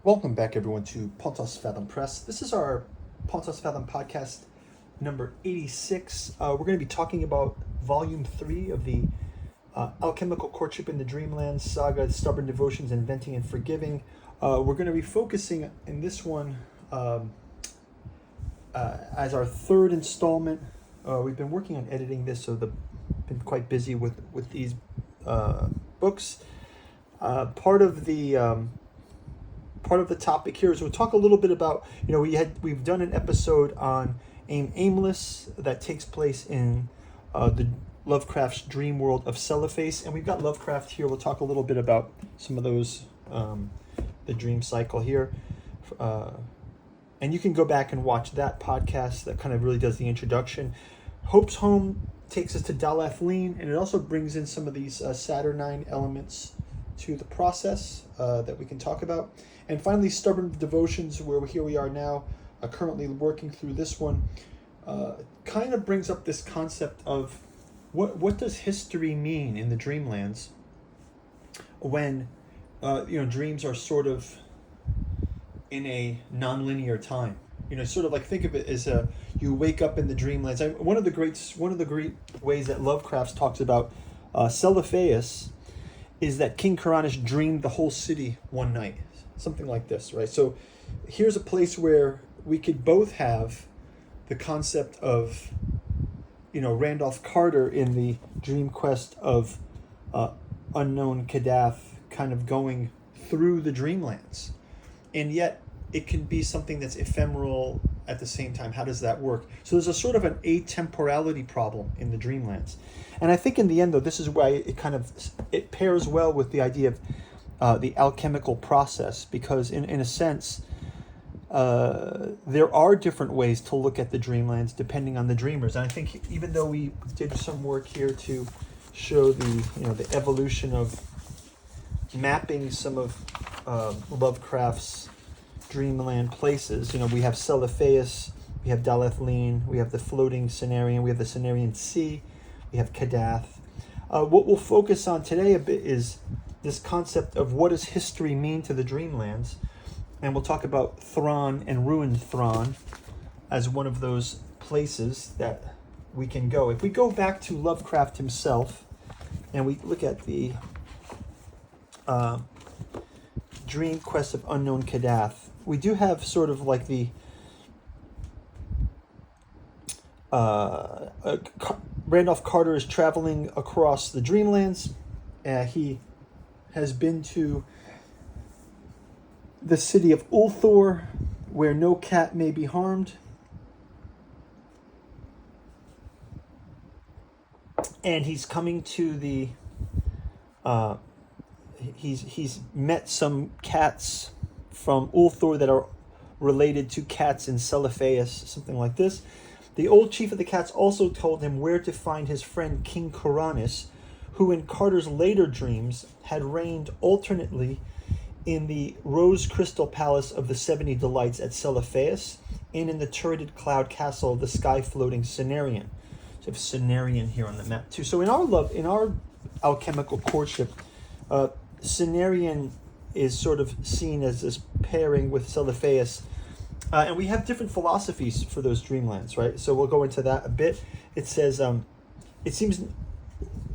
Welcome back, everyone, to Pontos Fathom Press. This is our Pontos Fathom podcast number 86. We're going to be talking about Volume 3 of the Alchemical Courtship in the Dreamlands saga, Stubborn Devotions, Inventing and Forgiving. We're going to be focusing in this one as our third installment. We've been working on editing this, so been quite busy with these books. Part of the topic here is we'll talk a little bit about, we've done an episode on Aimless that takes place in the Lovecraft's dream world of Celephaïs, and we've got Lovecraft here. We'll talk a little bit about some of those, the dream cycle here, and you can go back and watch that podcast that kind of really does the introduction. Hope's Home takes us to Dalathleen, and it also brings in some of these Saturnine elements to the process that we can talk about. And finally, Stubborn Devotions, where here we are now, currently working through this one, kind of brings up this concept of what does history mean in the Dreamlands when dreams are sort of in a nonlinear time. Sort of like think of it as you wake up in the Dreamlands. One of the great ways that Lovecraft talks about Celephaïs is that King Karanis dreamed the whole city one night, something like this, right? So here's a place where we could both have the concept of, Randolph Carter in the dream quest of unknown Kadath kind of going through the Dreamlands, and yet it can be something that's ephemeral at the same time. How does that work? So there's a sort of an atemporality problem in the Dreamlands. And I think in the end, though, this is why it pairs well with the idea of the alchemical process, because in a sense, there are different ways to look at the Dreamlands depending on the dreamers. And I think even though we did some work here to show the evolution of mapping some of Lovecraft's dreamland places, we have Celephaïs, we have Dalathleen, we have the floating Cenarian, we have the Cenarian Sea, we have Kadath. What we'll focus on today a bit is this concept of what does history mean to the Dreamlands, and we'll talk about Thran and ruined Thran as one of those places that we can go. If we go back to Lovecraft himself and we look at the Dream Quest of Unknown Kadath, we do have sort of like the Randolph Carter is traveling across the Dreamlands. He has been to the city of Ulthor, where no cat may be harmed. And he's coming to the he's met some cats from Ulthor that are related to cats in Celephaïs, something like this. The old chief of the cats also told him where to find his friend King Karanis, who in Carter's later dreams had reigned alternately in the rose crystal palace of the 70 Delights at Celephaïs and in the turreted cloud castle of the sky floating Cenarian. So we have Cenarian here on the map too. So in our alchemical courtship, Cenarian is sort of seen as this pairing with Celephaïs. And we have different philosophies for those dreamlands, right? So we'll go into that a bit. It says, it seems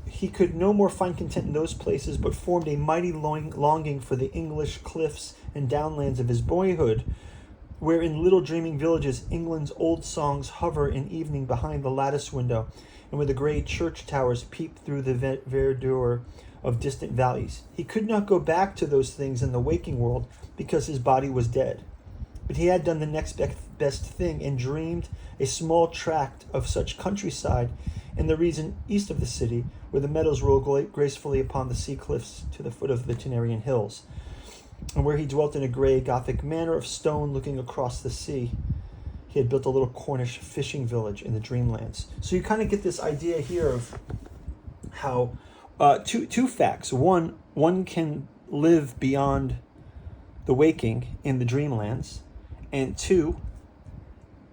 he could no more find content in those places, but formed a mighty longing for the English cliffs and downlands of his boyhood, where in little dreaming villages England's old songs hover in evening behind the lattice window, and where the grey church towers peep through the verdure of distant valleys. He could not go back to those things in the waking world because his body was dead. But he had done the next best thing and dreamed a small tract of such countryside in the region east of the city, where the meadows roll gracefully upon the sea cliffs to the foot of the Tenarian hills, and where he dwelt in a grey Gothic manor of stone looking across the sea. He had built a little Cornish fishing village in the Dreamlands. So you kind of get this idea here of how two facts. One can live beyond the waking in the Dreamlands, and two,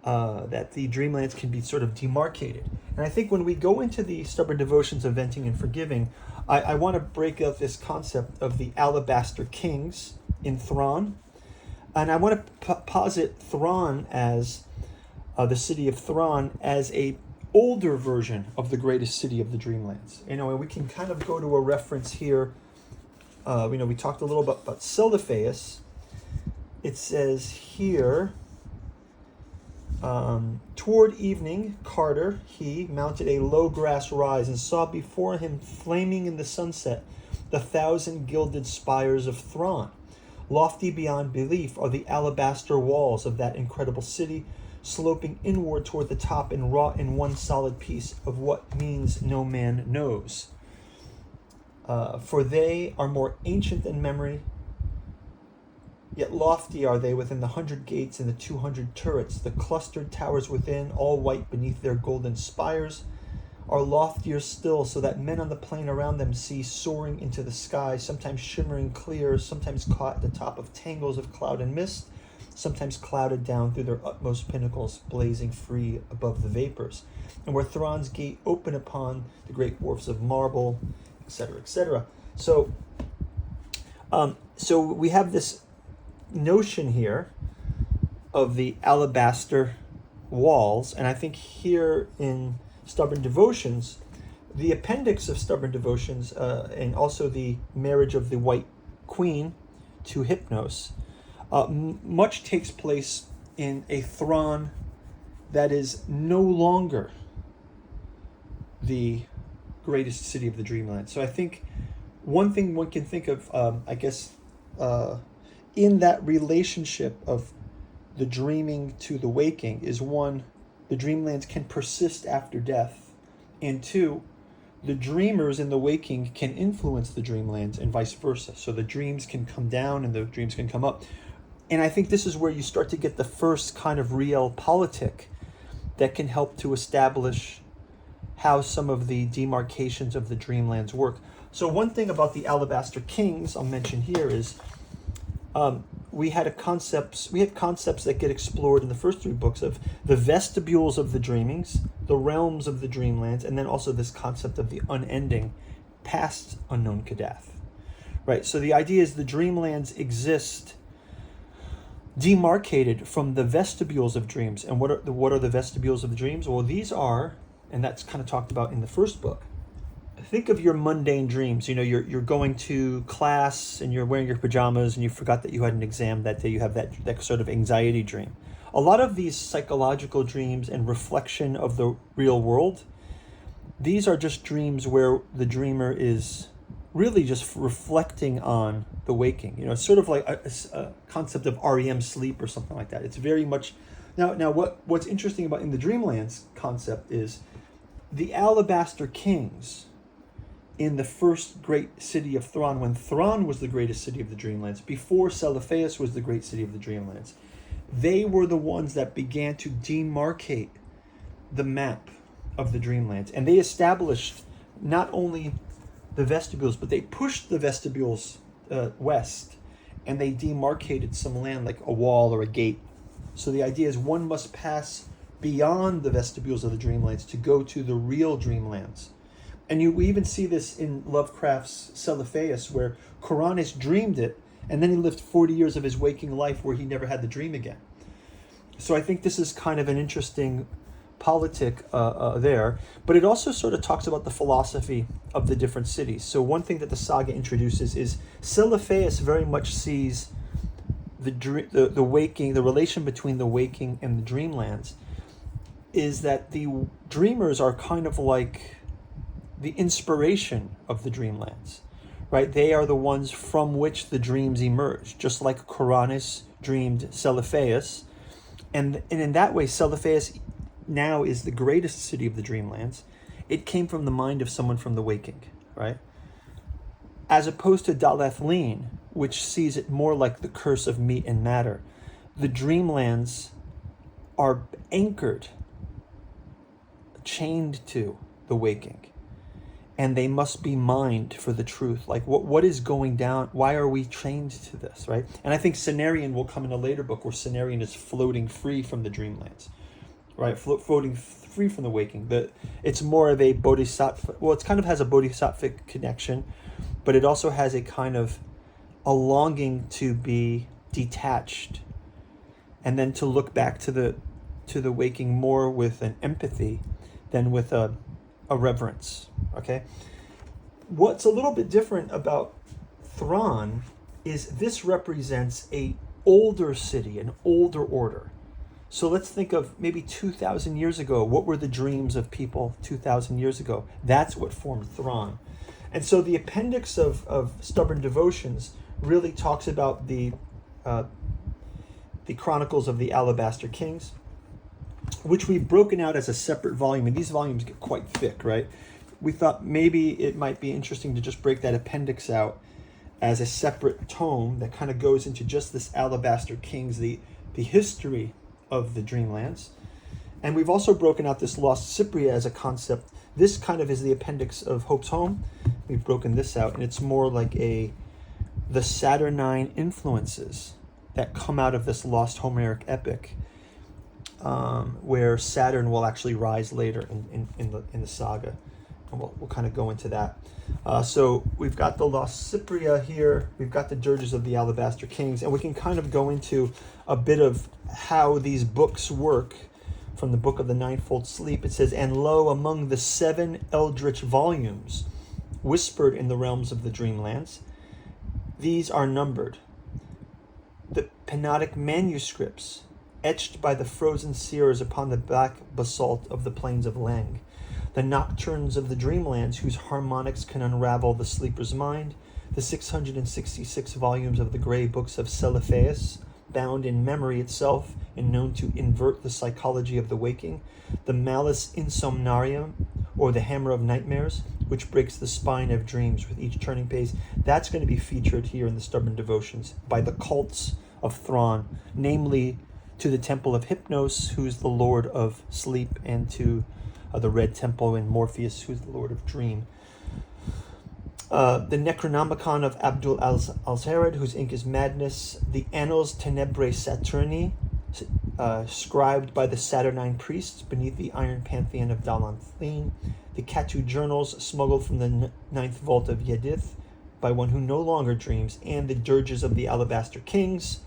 that the Dreamlands can be sort of demarcated. And I think when we go into the Stubborn Devotions of Venting and Forgiving, I want to break out this concept of the Alabaster Kings in Thran, And I want to posit Thran as the city of Thran as a older version of the greatest city of the Dreamlands. And we can kind of go to a reference here. We talked a little bit about Celephaïs. It says here, toward evening, Carter, he, mounted a low grass rise and saw before him, flaming in the sunset, the 1,000 gilded spires of Thran. Lofty beyond belief are the alabaster walls of that incredible city, sloping inward toward the top and wrought in one solid piece of what means no man knows. For they are more ancient than memory, yet lofty are they within the 100 gates and the 200 turrets. The clustered towers within, all white beneath their golden spires, are loftier still, so that men on the plain around them see soaring into the sky, sometimes shimmering clear, sometimes caught at the top of tangles of cloud and mist, sometimes clouded down through their utmost pinnacles, blazing free above the vapors. And where Thran's gate open upon the great wharfs of marble, etc., etc. So we have this notion here of the alabaster walls, and I think here in Stubborn Devotions, the appendix of Stubborn Devotions, and also the marriage of the White Queen to Hypnos, much takes place in a Thran that is no longer the greatest city of the Dreamland. So I think one thing one can think of, in that relationship of the dreaming to the waking is, one, the Dreamlands can persist after death, and two, the dreamers in the waking can influence the Dreamlands and vice versa. So the dreams can come down and the dreams can come up. And I think this is where you start to get the first kind of realpolitik that can help to establish how some of the demarcations of the Dreamlands work. So one thing about the Alabaster Kings I'll mention here is we had concepts that get explored in the first three books of the vestibules of the dreamings, the realms of the Dreamlands, and then also this concept of the unending past unknown Kadath. Right, so the idea is the Dreamlands exist demarcated from the vestibules of dreams. And what are the vestibules of the dreams? Well, these are, and that's kind of talked about in the first book. Think of your mundane dreams. You're going to class and you're wearing your pajamas and you forgot that you had an exam that day. You have that sort of anxiety dream. A lot of these psychological dreams and reflection of the real world, these are just dreams where the dreamer is really just reflecting on the waking. It's sort of like a concept of REM sleep or something like that. It's very much now what's interesting about in the Dreamlands concept is the Alabaster Kings in the first great city of Thran, when Thran was the greatest city of the Dreamlands, before Celephaïs was the great city of the Dreamlands, they were the ones that began to demarcate the map of the Dreamlands. And they established not only the vestibules, but they pushed the vestibules west, and they demarcated some land like a wall or a gate. So the idea is one must pass beyond the vestibules of the Dreamlands to go to the real Dreamlands. And we even see this in Lovecraft's Celephaïs, where Kuranes dreamed it, and then he lived 40 years of his waking life where he never had the dream again. So I think this is kind of an interesting politic there. But it also sort of talks about the philosophy of the different cities. So one thing that the saga introduces is Celephaïs very much sees the waking, the relation between the waking and the Dreamlands, is that the dreamers are kind of like the inspiration of the Dreamlands, right? They are the ones from which the dreams emerge, just like Kuranes dreamed Celephaïs. And in that way, Celephaïs now is the greatest city of the Dreamlands. It came from the mind of someone from the waking, right? As opposed to Dalathlin, which sees it more like the curse of meat and matter. The Dreamlands are anchored, chained to the waking. And they must be mined for the truth. Like, what is going down? Why are we chained to this, right? And I think Cenarion will come in a later book where Cenarion is floating free from the Dreamlands, right? Floating free from the waking. It's more of a bodhisattva. Well, it kind of has a bodhisattvic connection, but it also has a kind of a longing to be detached, and then to look back to the waking more with an empathy than with a reverence. Okay, what's a little bit different about Thran is this represents a older city, an older order. So let's think of maybe 2,000 years ago. What were the dreams of people 2,000 years ago? That's what formed Thran. And so the appendix of Stubborn Devotions really talks about the Chronicles of the Alabaster Kings, which we've broken out as a separate volume. And these volumes get quite thick, right? We thought maybe it might be interesting to just break that appendix out as a separate tome that kind of goes into just this Alabaster Kings, the history of the Dreamlands. And we've also broken out this Lost Cypria as a concept. This kind of is the appendix of Hope's Home. We've broken this out, and it's more like the Saturnine influences that come out of this lost Homeric epic, where Saturn will actually rise later in the saga. And we'll kind of go into that. So we've got the Lost Cypria here. We've got the Dirges of the Alabaster Kings. And we can kind of go into a bit of how these books work from the Book of the Ninefold Sleep. It says, "And lo, among the 7 eldritch volumes whispered in the realms of the Dreamlands, these are numbered. The penodic manuscripts etched by the frozen seers upon the black basalt of the plains of Lang. The nocturnes of the Dreamlands, whose harmonics can unravel the sleeper's mind, the 666 volumes of the grey books of Celephaïs, bound in memory itself and known to invert the psychology of the waking, the Malus Insomniarum, or the Hammer of Nightmares, which breaks the spine of dreams with each turning page." That's going to be featured here in the Stubborn Devotions by the cults of Thran, namely to the Temple of Hypnos, who's the Lord of Sleep, and to the Red Temple in Morpheus, who's the Lord of Dream. The Necronomicon of Abdul al-Zahrid, whose ink is madness. The Annals Tenebrae Saturni, scribed by the Saturnine priests beneath the iron pantheon of Dalanthine. The Katu journals smuggled from the ninth vault of Yedith by one who no longer dreams. And the Dirges of the Alabaster Kings,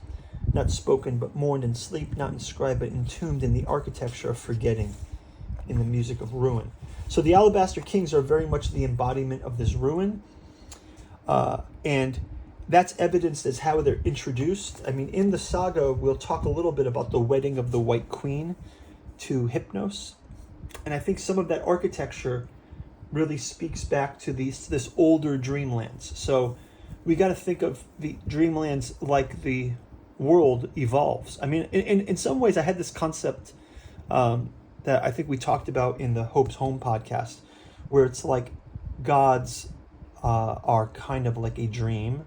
not spoken but mourned in sleep, not inscribed but entombed in the architecture of forgetting, in the music of ruin. So the Alabaster Kings are very much the embodiment of this ruin. And that's evidenced as how they're introduced. I mean, in the saga, we'll talk a little bit about the wedding of the White Queen to Hypnos. And I think some of that architecture really speaks back to this older Dreamlands. So we got to think of the Dreamlands like the world evolves. I mean, in some ways, I had this concept that I think we talked about in the Hope's Home podcast, where it's like gods are kind of like a dream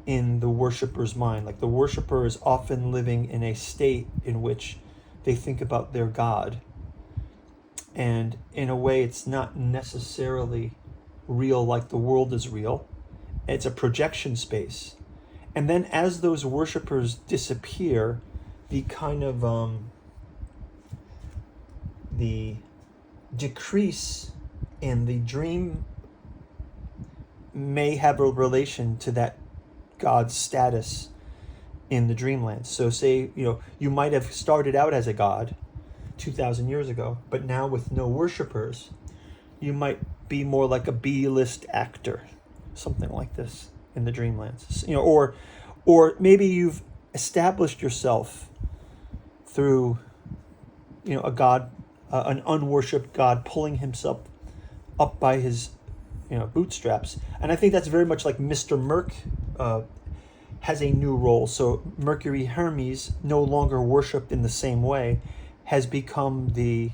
in the worshipper's mind. Like the worshipper is often living in a state in which they think about their God. And in a way, it's not necessarily real like the world is real. It's a projection space. And then as those worshipers disappear, the kind of the decrease in the dream may have a relation to that God's status in the Dreamlands. So say, you might have started out as a god 2,000 years ago, but now with no worshipers, you might be more like a B-list actor, something like this in the Dreamlands. Or maybe you've established yourself through, a god, an unworshipped god pulling himself up by his bootstraps. And I think that's very much like Mr. Merc has a new role. So Mercury Hermes, no longer worshipped in the same way, has become the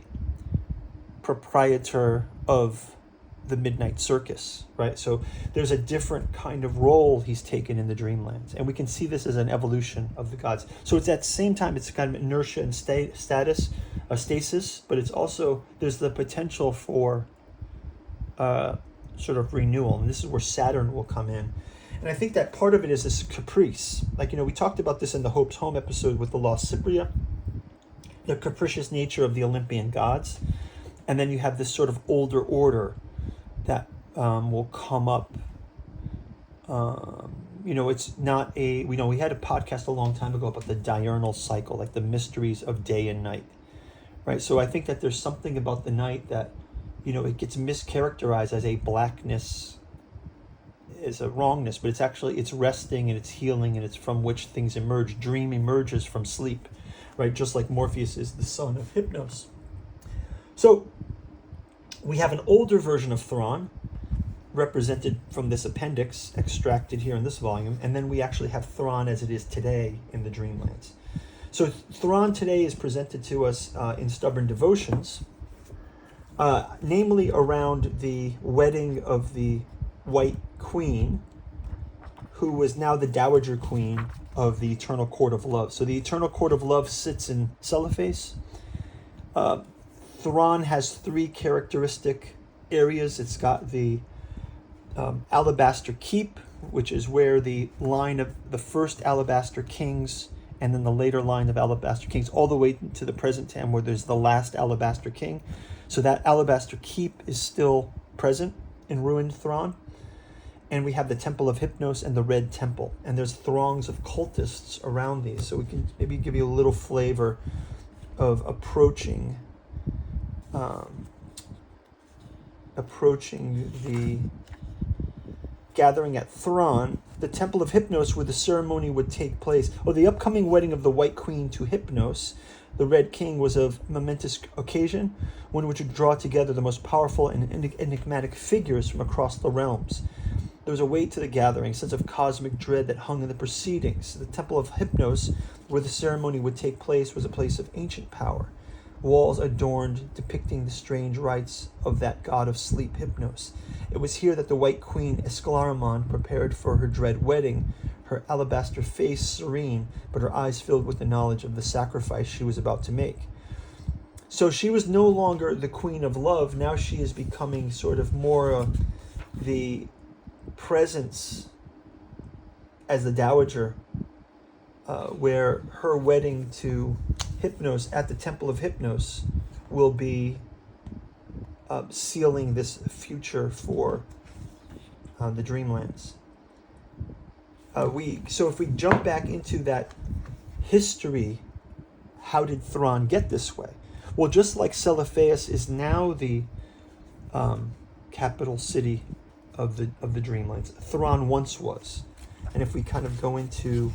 proprietor of the Midnight Circus, right? So there's a different kind of role he's taken in the Dreamlands. And we can see this as an evolution of the gods. So it's at the same time, it's kind of inertia and stasis, but it's also, there's the potential for sort of renewal. And this is where Saturn will come in. And I think that part of it is this caprice. Like, we talked about this in the Hope's Home episode with the Lost Cypria, the capricious nature of the Olympian gods. And then you have this sort of older order that will come up it's not we had a podcast a long time ago about the diurnal cycle, like the mysteries of day and night, right? So I think that there's something about the night that, it gets mischaracterized as a blackness, as a wrongness, but it's resting and it's healing, and it's from which things emerge. Dream emerges from sleep, right? Just like Morpheus is the son of Hypnos. So we have an older version of Thran, represented from this appendix, extracted here in this volume, and then we actually have Thran as it is today in the Dreamlands. So Thran today is presented to us in Stubborn Devotions, namely around the wedding of the White Queen, who was now the Dowager Queen of the Eternal Court of Love. So the Eternal Court of Love sits in Celephaïs. Thran has three characteristic areas. It's got the Alabaster Keep, which is where the line of the first Alabaster Kings and then the later line of Alabaster Kings, all the way to the present time where there's the last Alabaster King. So that Alabaster Keep is still present in ruined Thran. And we have the Temple of Hypnos and the Red Temple. And there's throngs of cultists around these. So we can maybe give you a little flavor of approaching the gathering at Thran, the Temple of Hypnos, where the ceremony would take place. The upcoming wedding of the White Queen to Hypnos, the Red King, was a momentous occasion, one which would draw together the most powerful and enigmatic figures from across the realms. There was a weight to the gathering, a sense of cosmic dread that hung in the proceedings. The Temple of Hypnos, where the ceremony would take place, was a place of ancient power. Walls adorned, depicting the strange rites of that god of sleep, Hypnos. It was here that the White Queen Esclarimon prepared for her dread wedding, her alabaster face serene, but her eyes filled with the knowledge of the sacrifice she was about to make. So she was no longer the Queen of Love. Now she is becoming sort of more the presence as the Dowager, where her wedding to Hypnos at the Temple of Hypnos will be sealing this future for the Dreamlands. So if we jump back into that history, how did Thran get this way? Well, just like Celephaïs is now the capital city of the Dreamlands, Thran once was. And if we kind of go into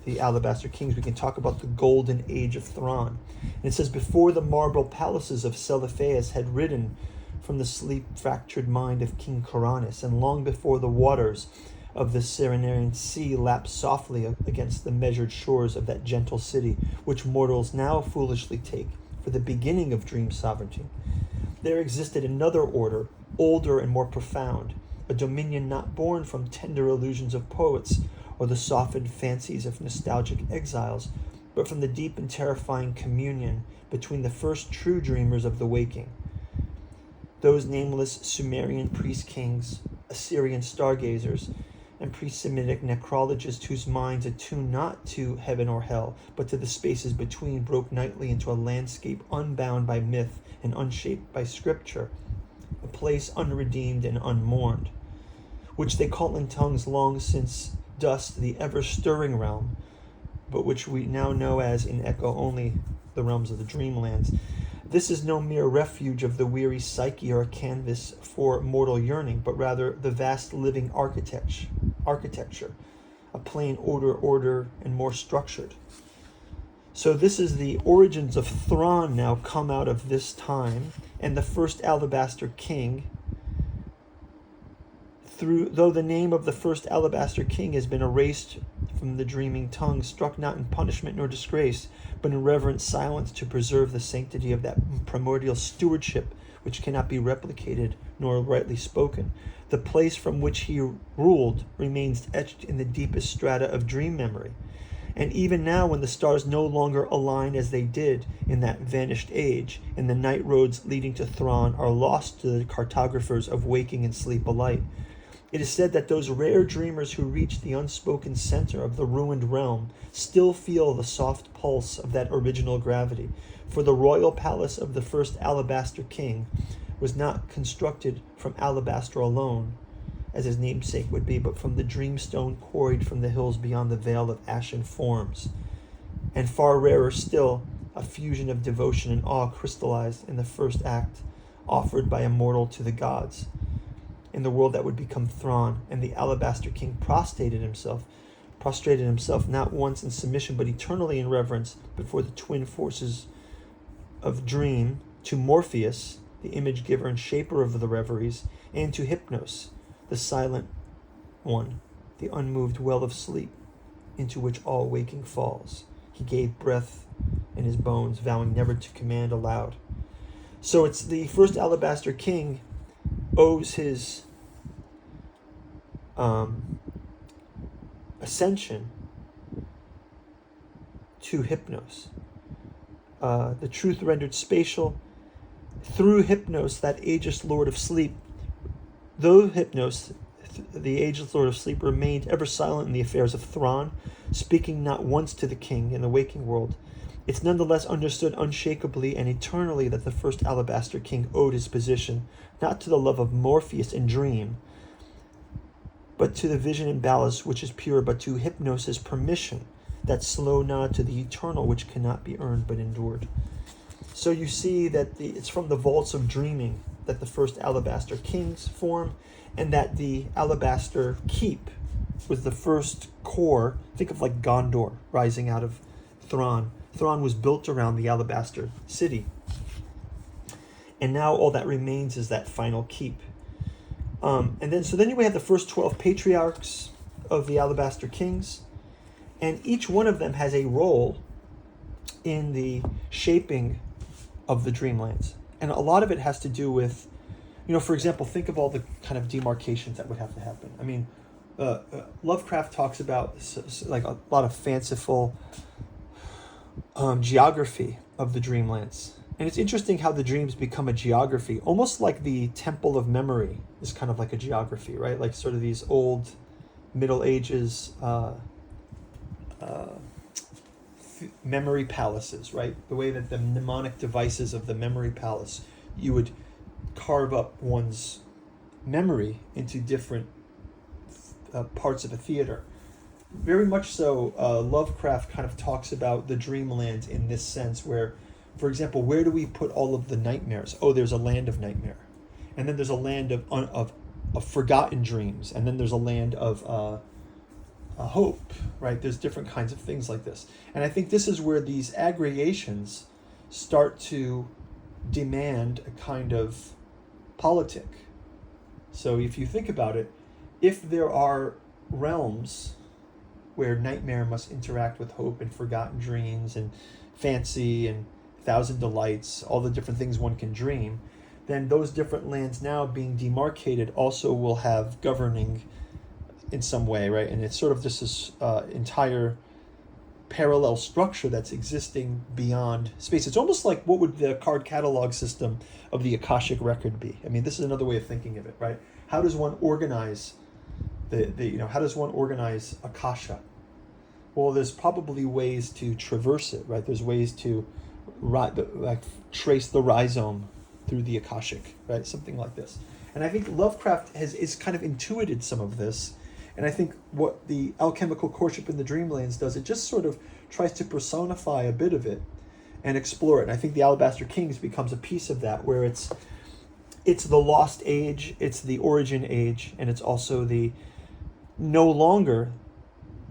the Alabaster Kings, we can talk about the golden age of Thran. And it says, before the marble palaces of Celephaïs had ridden from the sleep-fractured mind of King Coronis, and long before the waters of the Serenarian Sea lapped softly against the measured shores of that gentle city, which mortals now foolishly take for the beginning of dream sovereignty, there existed another order, older and more profound, a dominion not born from tender illusions of poets or the softened fancies of nostalgic exiles, but from the deep and terrifying communion between the first true dreamers of the waking, those nameless Sumerian priest-kings, Assyrian stargazers, and pre-Semitic necrologists whose minds, attuned not to heaven or hell, but to the spaces between, broke nightly into a landscape unbound by myth and unshaped by scripture, a place unredeemed and unmourned, which they call in tongues long since dust the ever-stirring realm, but which we now know as, in echo only, the realms of the Dreamlands. This is no mere refuge of the weary psyche or a canvas for mortal yearning, but rather the vast living architecture, a plain order, and more structured. So this is the origins of Thran now come out of this time, and the first Alabaster King, though the name of the first Alabaster King has been erased from the dreaming tongue, struck not in punishment nor disgrace, but in reverent silence to preserve the sanctity of that primordial stewardship which cannot be replicated nor rightly spoken. The place from which he ruled remains etched in the deepest strata of dream memory. And even now, when the stars no longer align as they did in that vanished age, and the night roads leading to Thran are lost to the cartographers of waking and sleep alike, it is said that those rare dreamers who reach the unspoken center of the ruined realm still feel the soft pulse of that original gravity, for the royal palace of the first Alabaster King was not constructed from alabaster alone, as his namesake would be, but from the dreamstone quarried from the hills beyond the veil of ashen forms. And far rarer still, a fusion of devotion and awe crystallized in the first act, offered by a mortal to the gods, in the world that would become Thran. And the Alabaster King prostrated himself not once in submission, but eternally in reverence before the twin forces of dream, to Morpheus, the image giver and shaper of the reveries, and to Hypnos, the silent one, the unmoved well of sleep, into which all waking falls. He gave breath in his bones, vowing never to command aloud. So it's the first Alabaster King owes his ascension to Hypnos. The truth rendered spatial through Hypnos, that ageless lord of sleep. Though Hypnos, the ageless lord of sleep, remained ever silent in the affairs of Thran, speaking not once to the king in the waking world, it's nonetheless understood unshakably and eternally that the first Alabaster King owed his position not to the love of Morpheus in dream, but to the vision in ballast which is pure, but to Hypnos' permission, that slow nod to the eternal which cannot be earned but endured. So you see that it's from the vaults of dreaming that the first Alabaster Kings form, and that the Alabaster Keep was the first core. Think of like Gondor rising out of Thran. Thran was built around the Alabaster city. And now all that remains is that final keep. And then we have the first 12 patriarchs of the Alabaster Kings, and each one of them has a role in the shaping of the Dreamlands. And a lot of it has to do with, for example, think of all the kind of demarcations that would have to happen. I mean, Lovecraft talks about like a lot of fanciful geography of the Dreamlands. And it's interesting how the dreams become a geography, almost like the Temple of Memory is kind of like a geography, right? Like sort of these old Middle Ages memory palaces, right? The way that the mnemonic devices of the memory palace, you would carve up one's memory into different parts of a theater. Very much so, Lovecraft kind of talks about the Dreamlands in this sense where, for example, where do we put all of the nightmares? Oh, there's a land of nightmare. And then there's a land of forgotten dreams. And then there's a land of hope, right? There's different kinds of things like this. And I think this is where these aggregations start to demand a kind of politic. So if you think about it, if there are realms where nightmare must interact with hope and forgotten dreams and fancy and thousand delights, all the different things one can dream, then those different lands now being demarcated also will have governing in some way, right? And it's sort of just this entire parallel structure that's existing beyond space. It's almost like what would the card catalog system of the Akashic record be? I mean, this is another way of thinking of it, right? How does one organize how does one organize Akasha? Well, there's probably ways to traverse it, right? There's ways to trace the rhizome through the Akashic, right? Something like this. And I think Lovecraft is kind of intuited some of this. And I think what the Alchemical Courtship in the Dreamlands does, it just sort of tries to personify a bit of it and explore it. And I think the Alabaster Kings becomes a piece of that, where it's the lost age, it's the origin age, and it's also the no longer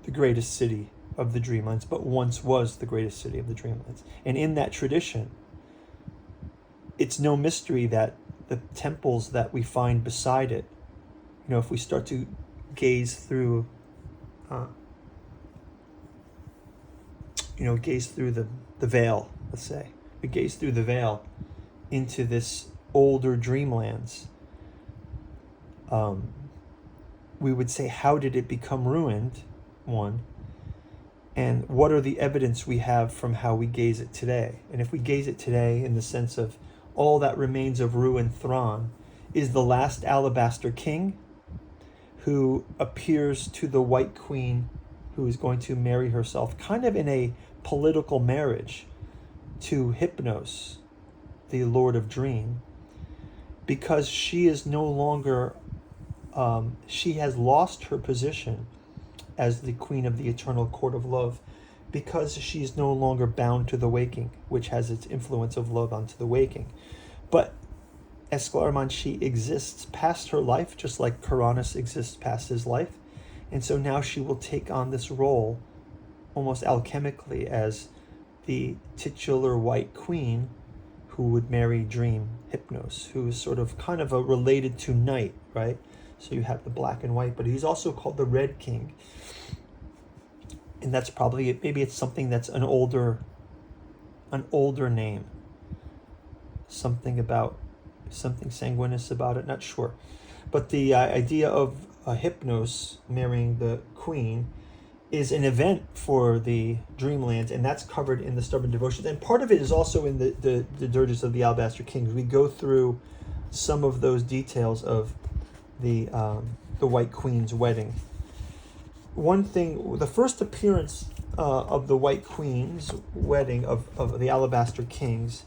the greatest city of the Dreamlands, but once was the greatest city of the Dreamlands. And in that tradition, it's no mystery that the temples that we find beside it, if we start to gaze through the veil, let's say, we gaze through the veil into this older Dreamlands, we would say, how did it become ruined, one, and what are the evidence we have from how we gaze it today? And if we gaze it today in the sense of all that remains of ruined Thran is the last Alabaster King who appears to the White Queen, who is going to marry herself kind of in a political marriage to Hypnos, the Lord of Dream, because she is no longer she has lost her position as the queen of the eternal court of love because she is no longer bound to the waking, which has its influence of love onto the waking. But Esclairmont, she exists past her life, just like Coronis exists past his life. And so now she will take on this role almost alchemically as the titular white queen who would marry Dream, Hypnos, who is sort of kind of a related to Night, right? So you have the black and white, but he's also called the Red King. And that's probably it. Maybe it's something that's an older name. Something sanguineous about it, not sure. But the idea of Hypnos marrying the queen is an event for the Dreamlands, and that's covered in the Stubborn Devotions. And part of it is also in the Dirges of the Alabaster Kings. We go through some of those details of the White Queen's wedding. One thing, the first appearance of the White Queen's wedding of the Alabaster Kings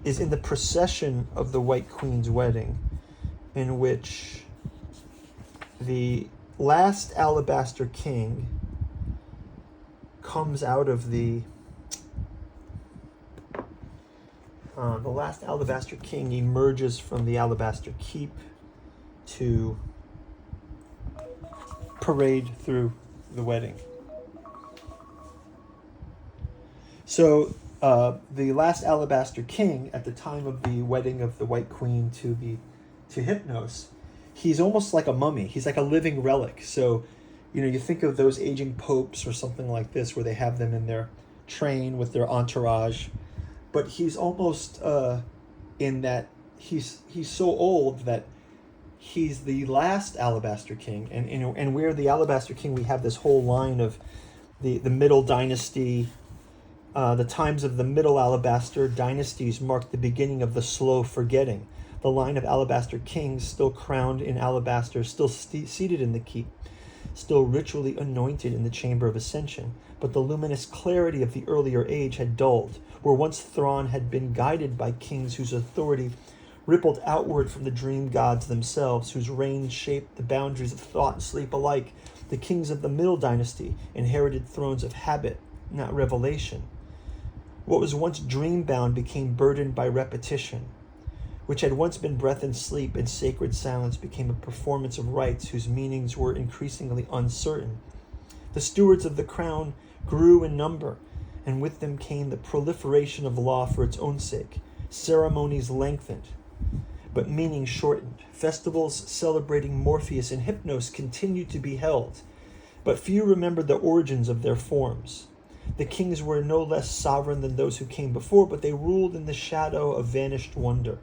is in the procession of the White Queen's wedding, in which the last Alabaster King comes out of the last Alabaster King emerges from the Alabaster Keep to parade through the wedding. So the last Alabaster King at the time of the wedding of the White Queen to Hypnos, he's almost like a mummy. He's like a living relic. So, you think of those aging popes or something like this where they have them in their train with their entourage, but he's almost in that he's so old that he's the last Alabaster King. And where the Alabaster King, we have this whole line of the Middle Dynasty. The times of the Middle Alabaster dynasties marked the beginning of the slow forgetting. The line of Alabaster Kings, still crowned in alabaster, still seated in the keep, still ritually anointed in the chamber of ascension. But the luminous clarity of the earlier age had dulled, where once Thran had been guided by kings whose authority rippled outward from the dream gods themselves, whose reign shaped the boundaries of thought and sleep alike. The kings of the Middle Dynasty inherited thrones of habit, not revelation. What was once dream-bound became burdened by repetition. Which had once been breath and sleep and sacred silence became a performance of rites whose meanings were increasingly uncertain. The stewards of the crown grew in number, and with them came the proliferation of law for its own sake. Ceremonies lengthened, but meaning shortened. Festivals celebrating Morpheus and Hypnos continued to be held, but few remembered the origins of their forms. The kings were no less sovereign than those who came before, but they ruled in the shadow of vanished wonder.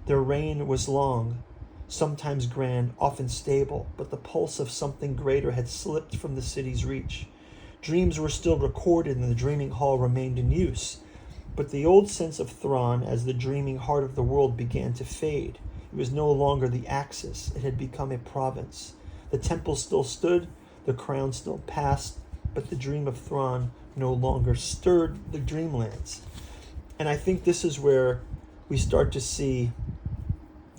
Their reign was long, sometimes grand, often stable, but the pulse of something greater had slipped from the city's reach. Dreams were still recorded and the dreaming hall remained in use, but the old sense of Thran as the dreaming heart of the world began to fade. It was no longer the axis, it had become a province. The temple still stood, the crown still passed, but the dream of Thran no longer stirred the Dreamlands. And I think this is where we start to see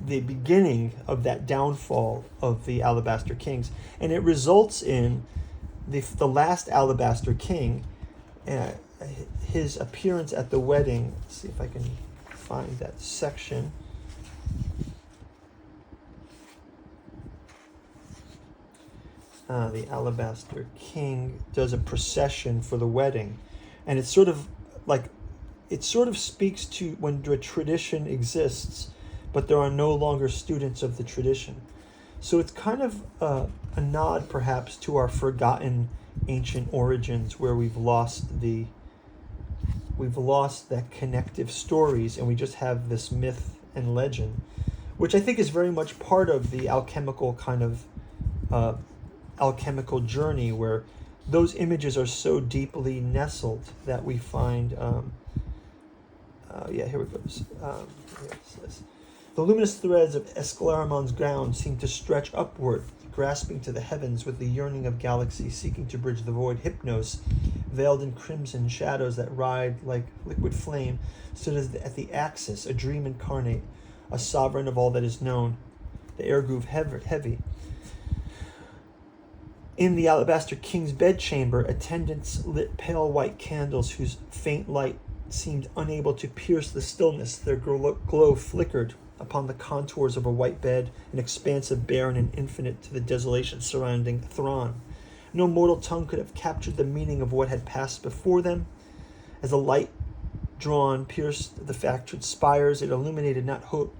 the beginning of that downfall of the Alabaster Kings. And it results in the last Alabaster King, his appearance at the wedding. Let's see if I can find that section. The Alabaster King does a procession for the wedding. And it's sort of like, it sort of speaks to when the tradition exists, but there are no longer students of the tradition. So it's kind of a nod, perhaps, to our forgotten ancient origins, where we've lost that connective stories, and we just have this myth and legend, which I think is very much part of the alchemical kind of alchemical journey, where those images are so deeply nestled that we find. Here it goes. Here it says, the luminous threads of Esclairmont's ground seem to stretch upward, grasping to the heavens with the yearning of galaxies seeking to bridge the void. Hypnos, veiled in crimson shadows that ride like liquid flame, stood at the axis, a dream incarnate, a sovereign of all that is known. The air grew heavy. In the Alabaster King's bedchamber, attendants lit pale white candles whose faint light seemed unable to pierce the stillness. Their glow flickered upon the contours of a white bed, an expansive, barren, and infinite to the desolation surrounding Thran. No mortal tongue could have captured the meaning of what had passed before them. As the light drawn pierced the fractured spires, it illuminated not hope,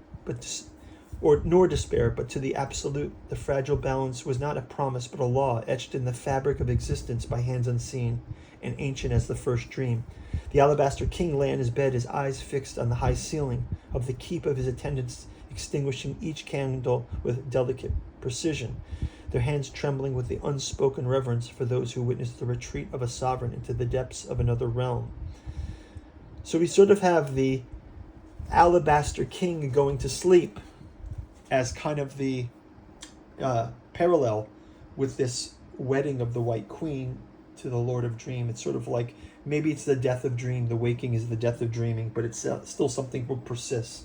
nor despair, but to the absolute. The fragile balance was not a promise, but a law etched in the fabric of existence by hands unseen, and ancient as the first dream. The Alabaster King lay on his bed, his eyes fixed on the high ceiling of the keep, of his attendants extinguishing each candle with delicate precision, their hands trembling with the unspoken reverence for those who witnessed the retreat of a sovereign into the depths of another realm. So we sort of have the Alabaster King going to sleep as kind of the parallel with this wedding of the White Queen to the Lord of Dream. It's sort of like, maybe it's the death of dream, the waking is the death of dreaming, but it's still something will persist.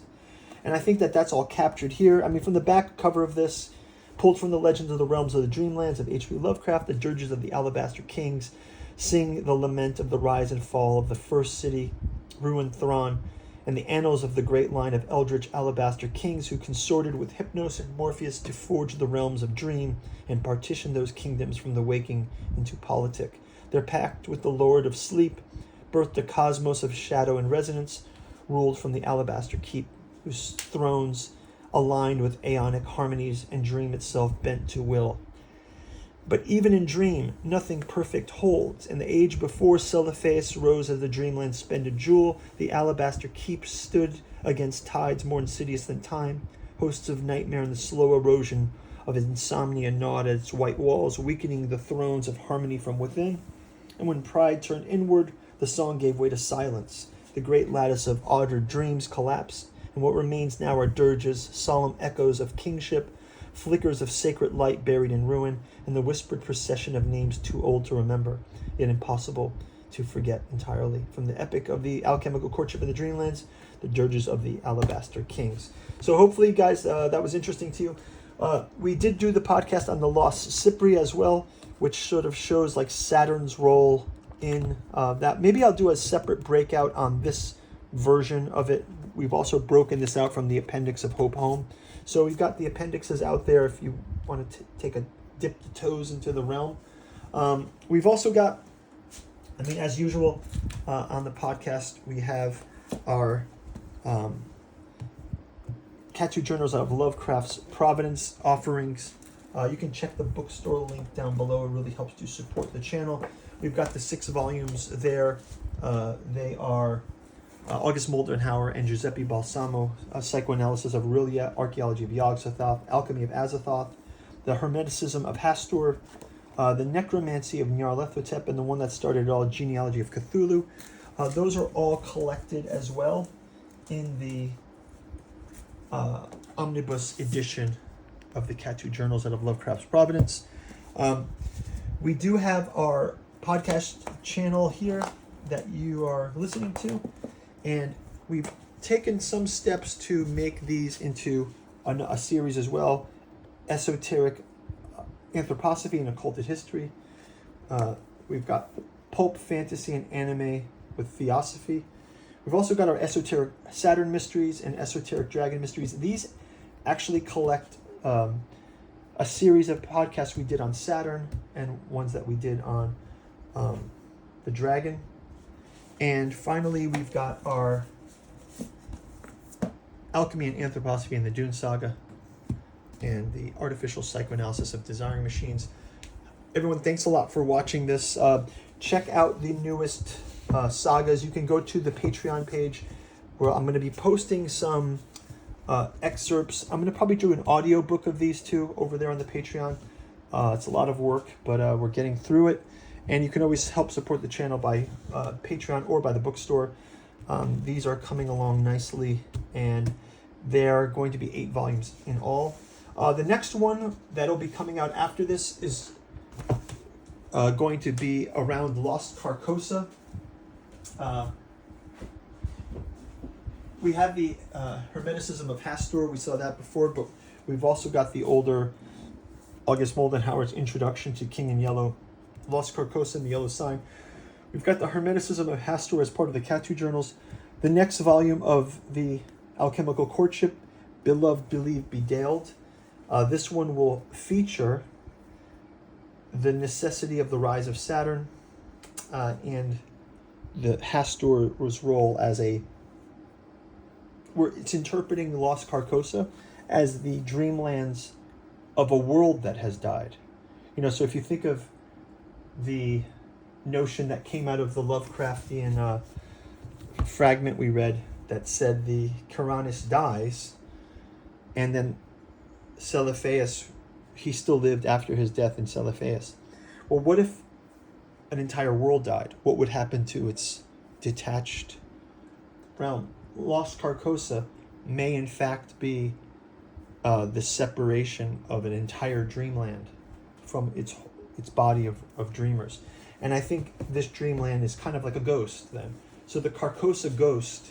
And I think that that's all captured here. I mean, from the back cover of this, pulled from the Legends of the Realms of the Dreamlands of H.P. Lovecraft, the dirges of the Alabaster Kings sing the lament of the rise and fall of the first city, ruined Thran, and the annals of the great line of eldritch Alabaster Kings who consorted with Hypnos and Morpheus to forge the realms of dream and partition those kingdoms from the waking into politic. Their pact with the Lord of Sleep birthed a cosmos of shadow and resonance, ruled from the Alabaster Keep, whose thrones aligned with aeonic harmonies and dream itself bent to will. But even in dream, nothing perfect holds. In the age before Celephaïs rose as the Dreamland's splendid jewel, the Alabaster Keep stood against tides more insidious than time. Hosts of nightmare and the slow erosion of insomnia gnawed at its white walls, weakening the thrones of harmony from within. And when pride turned inward, the song gave way to silence. The great lattice of ordered dreams collapsed, and what remains now are dirges, solemn echoes of kingship, flickers of sacred light buried in ruin, and the whispered procession of names too old to remember, yet impossible to forget entirely. From the epic of the Alchemical Courtship of the Dreamlands, the dirges of the Alabaster Kings. So hopefully, guys, that was interesting to you. We did do the podcast on the Lost Cypri as well, which sort of shows like Saturn's role in that. Maybe I'll do a separate breakout on this version of it. We've also broken this out from the appendix of Hope Home. So we've got the appendixes out there if you want to take a dip the toes into the realm. We've also got, I mean, as usual, on the podcast, we have our Tattoo Journals of Lovecraft's Providence offerings. You can check the bookstore link down below. It really helps to support the channel. We've got the 6 volumes there. They are August Moldenhauer and Giuseppe Balsamo, Psychoanalysis of Aurelia, Archaeology of Yog-Sothoth, Alchemy of Azathoth, the Hermeticism of Hastur, the Necromancy of Nyarlathotep, and the one that started it all, Genealogy of Cthulhu. Those are all collected as well in the omnibus edition of the Tattoo Journals out of Lovecraft's Providence. We do have our podcast channel here that you are listening to, and we've taken some steps to make these into a series as well. Esoteric Anthroposophy and Occulted History. We've got Pulp Fantasy and Anime with Theosophy. We've also got our Esoteric Saturn Mysteries and Esoteric Dragon Mysteries. These actually collect a series of podcasts we did on Saturn and ones that we did on the Dragon. And finally, we've got our Alchemy and Anthroposophy and the Dune Saga and the Artificial Psychoanalysis of Desiring Machines. Everyone, thanks a lot for watching this. Check out the newest sagas. You can go to the Patreon page where I'm going to be posting some excerpts. I'm going to probably do an audiobook of these two over there on the Patreon. It's a lot of work, but we're getting through it. And you can always help support the channel by Patreon or by the bookstore. These are coming along nicely, and they're going to be 8 volumes in all. The next one that'll be coming out after this is going to be around Lost Carcosa. We have the Hermeticism of Hastur. We saw that before, but we've also got the older August Moldenhauer's introduction to King in Yellow, Lost Carcosa and the Yellow Sign. We've got the Hermeticism of Hastur as part of the Catu Journals. The next volume of the Alchemical Courtship, Beloved, Believe, Bedailed. This one will feature the necessity of the rise of Saturn and the Hastur's role as it's interpreting the Lost Carcosa as the dreamlands of a world that has died. So if you think of the notion that came out of the Lovecraftian fragment we read that said the Karanis dies, and then Celephaïs, he still lived after his death in Celephaïs. Well, what if an entire world died? What would happen to its detached realm? Lost Carcosa may in fact be the separation of an entire dreamland from its body of dreamers. And I think this dreamland is kind of like a ghost then. So the Carcosa ghost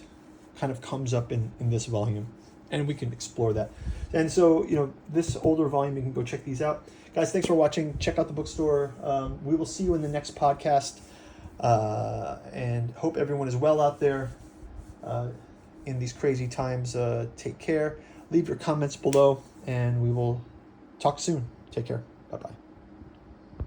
kind of comes up in this volume, and we can explore that. And so, this older volume, you can go check these out. Guys, thanks for watching. Check out the bookstore. We will see you in the next podcast, and hope everyone is well out there in these crazy times. Take care. Leave your comments below, and we will talk soon. Take care. Bye-bye.